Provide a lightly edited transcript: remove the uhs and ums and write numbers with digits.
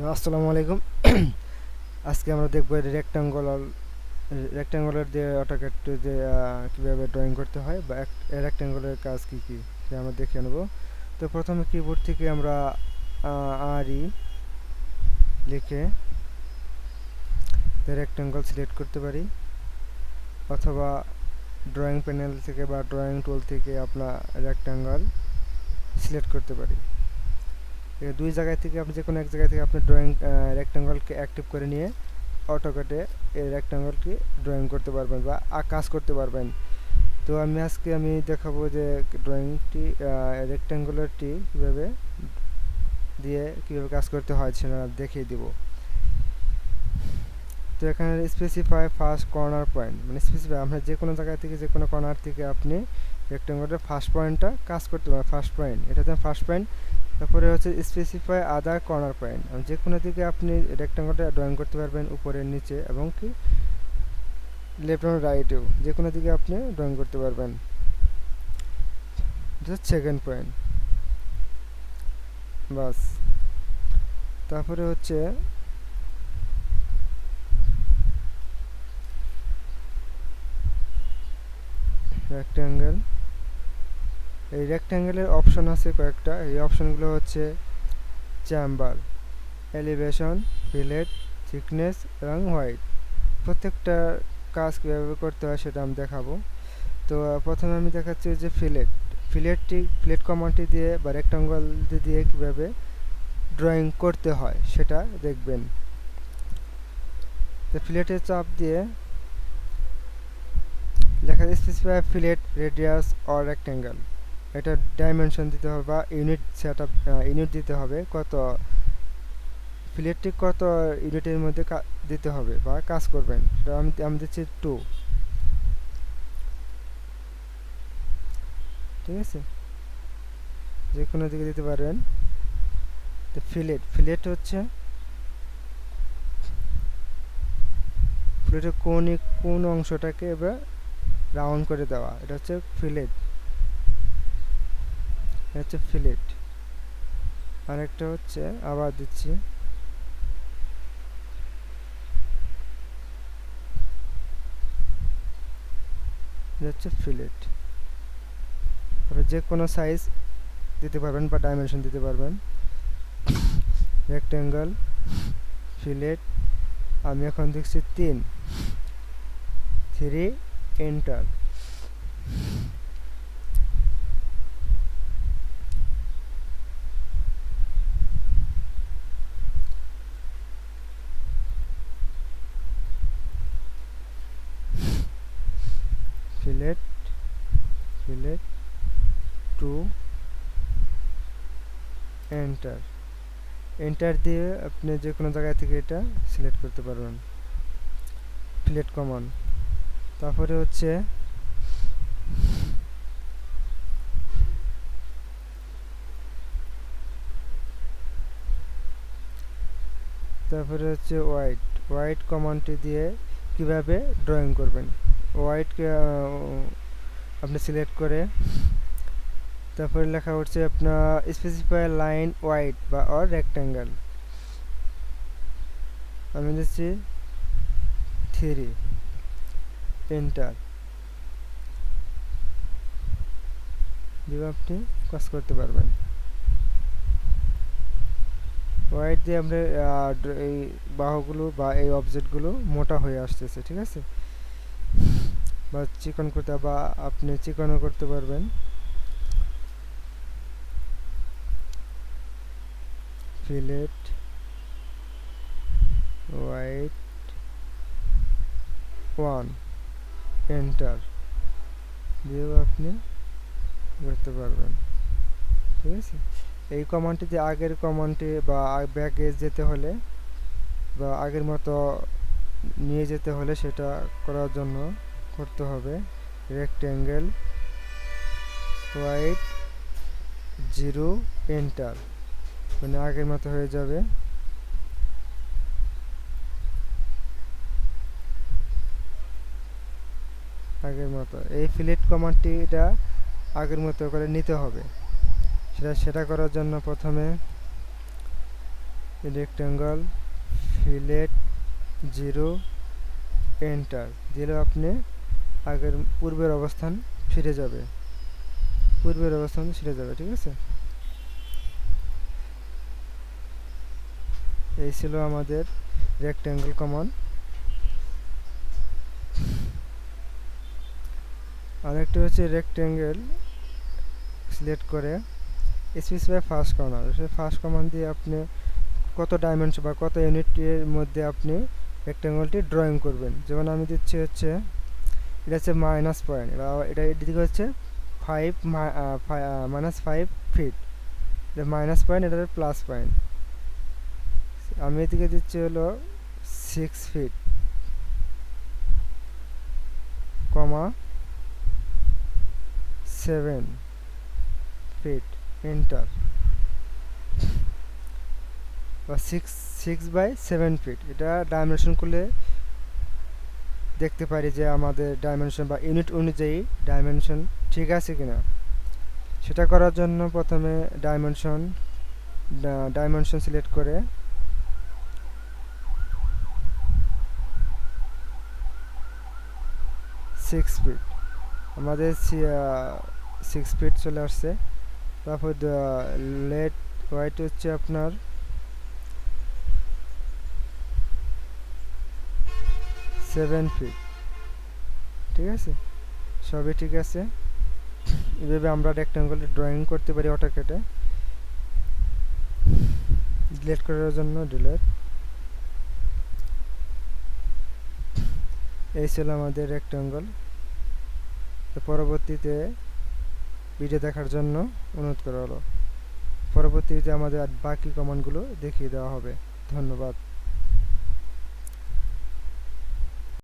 তো আসসালামু আলাইকুম। আজকে আমরা দেখব রেক্ট্যাঙ্গুলার দিয়ে অটোক্যাড যে কীভাবে ড্রয়িং করতে হয় বা রেক্ট্যাঙ্গুলার কাজ কী কী সেটা আমরা দেখে নেব। তো প্রথমে কিবোর্ড থেকে আমরা আর ই লিখে রেক্ট্যাঙ্গল সিলেক্ট করতে পারি, অথবা ড্রয়িং প্যানেল থেকে বা ড্রয়িং টুল থেকে আপনার রেক্ট্যাঙ্গল সিলেক্ট করতে পারি। দুই জায়গায় থেকে আপনি যে কোনো এক জায়গা থেকে আপনি রেক্ট্যাঙ্গলকে অ্যাক্টিভ করে নিয়ে অটোক্যাডে এই রেক্ট্যাঙ্গলকে ড্রয়িং করতে পারবেন বা কাজ করতে পারবেন। তো আজকে আমি দেখাবো যে ড্রয়িংটি রেক্ট্যাঙ্গুলারটি কীভাবে কাজ করতে হয় সেটা দেখিয়ে দিব। তো এখানে স্পেসিফাই ফার্স্ট কর্নার পয়েন্ট, মানে স্পেসিফাই আপনার যে কোনো জায়গা থেকে যে কোনো কর্নার থেকে আপনি রেক্ট্যাঙ্গুলারের ফার্স্ট পয়েন্টটা কাজ করতে পারেন। ফার্স্ট পয়েন্ট এটা ফার্স্ট পয়েন্ট। তারপরে হচ্ছে স্পেসিফাই আদার কর্নার পয়েন্ট, যে কোনো দিকে আপনি রেক্ট্যাঙ্গলটা ড্রয়িং করতে পারবেন, উপরে নিচে এবং কি লেফট এবং রাইটেও যে কোনো দিকে আপনি ড্রয়িং করতে পারবেন। সেকেন্ড পয়েন্ট বাস। তারপরে হচ্ছে রেক্ট্যাঙ্গেল। এই রেক্ট্যাঙ্গেলের অপশন আছে কয়েকটা। এই অপশনগুলো হচ্ছে চেম্বার, এলিভেশন, ফিলেট, থিকনেস এবং হোয়াইট। প্রত্যেকটা কাজ কীভাবে করতে হয় সেটা আমি দেখাবো। তো প্রথমে আমি দেখাচ্ছি যে ফিলেট কমান্ডটি দিয়ে বা রেক্ট্যাঙ্গল দিয়ে কীভাবে ড্রয়িং করতে হয় সেটা দেখবেন। তো ফিলেটে চাপ দিয়ে লেখা specify fillet radius or rectangle, এটা ডাইমেনশন দিতে হবে বা ইউনিট দিতে হবে, কত ফিলেটটি কত ইউনিটের মধ্যে দিতে হবে বা কাজ করবেন সেটা আমি দিচ্ছি 2। ঠিক আছে, যে কোনো দিকে দিতে পারবেন। তো ফিলেট হচ্ছে ফিলেটের কোন অংশটাকে এবার রাউন্ড করে দেওয়া, এটা হচ্ছে ফিলেট। আরেকটা হচ্ছে আবার দিচ্ছি ফিলেট। যে কোনো সাইজ দিতে পারবেন বা ডাইমেনশন দিতে পারবেন। রেক্ট্যাঙ্গল, ফিলেট, আমি এখন দেখছি 3 এন্টার। ফিলেট 2 এন্টার দিয়ে আপনি যে কোনো জায়গা থেকে এটা সিলেক্ট করতে পারবেন, ফিলেট কমান্ড। তারপরে হচ্ছে হোয়াইট কমান্ডটি দিয়ে কিভাবে ড্রয়িং করবেন। হোয়াইটকে আপনি সিলেক্ট করে তারপরে লেখা হচ্ছে আপনার স্পেসিফাই লাইন হোয়াইট বা অর রেক্ট্যাঙ্গেল। আমি দিচ্ছি 3 এন্টার দিয়ে আপনি কাজ করতে পারবেন। হোয়াইট দিয়ে আমরা এই বাহুগুলো বা এই অবজেক্টগুলো মোটা হয়ে আসতেছে। ঠিক আছে, বা চিকন করতে বা আপনি চিকনও করতে পারবেন। ফিলেট হোয়াইট 1 এন্টার দিয়েও আপনি করতে পারবেন। ঠিক আছে, এই কমান্ডটি দিয়ে আগের কমান্ডটি বা ব্যাকে যেতে হলে বা আগের মতো নিয়ে যেতে হলে সেটা করার জন্য করতে হবে রেক্ট্যাঙ্গেল হোয়াইট 0 এন্টার, মানে আগের মতো হয়ে যাবে। আগের মতো এই ফিলেট কমান্ডটি এটা আগের মতো করে নিতে হবে। সেটা করার জন্য প্রথমে রেক্টেঙ্গল ফিলেট 0 এন্টার দিলে আপনি আগের পূর্বের অবস্থান ফিরে যাবে, ঠিক আছে। এই ছিল আমাদের রেক্টেঙ্গল কমান্ড। আরেকটা হচ্ছে রেক্টেঙ্গেল সিলেক্ট করে স্পেসিফাই ফার্স্ট কর্নার, সেই ফার্স্ট কমান্ড দিয়ে আপনি কত ডাইমেনশন বা কত ইউনিটের মধ্যে আপনি রেক্টেঙ্গলটি ড্রয়িং করবেন। যেমন আমি দিচ্ছি হচ্ছে, এটা হচ্ছে মাইনাস পয়েন্ট, এটা এদিকে হচ্ছে -5 ফিট, এটা মাইনাস পয়েন্ট, এটা প্লাস পয়েন্ট। আমি এদিকে দিচ্ছি হলো 6 ফিট, কমা 7 ফিট, এন্টার। বা 6 বাই 7 ফিট, এটা ডাইমেনশন করলে দেখতে পারি যে আমাদের ডাইমেনশন বা ইউনিট অনুযায়ী ডাইমেনশন ঠিক আছে কিনা। সেটা করার জন্য প্রথমে ডাইমেনশন সিলেক্ট করে সিক্স ফিট, আমাদের 6 ফিট চলে আসছে। তারপর লেট ওয়াইট হচ্ছে আপনার 7 ফিট, ঠিক আছে, সবই ঠিক আছে। এভাবে আমরা রেক্ট্যাঙ্গল ড্রয়িং করতে পারি অটোক্যাডে। ডিলিট করার জন্য ডিলিট। এই ছিল আমাদের রেক্ট্যাঙ্গল। পরবর্তীতে ভিডিও দেখার জন্য অনুরোধ করা হলো। পরবর্তীতে আমাদের বাকি কমান্ডগুলো দেখিয়ে দেওয়া হবে। ধন্যবাদ।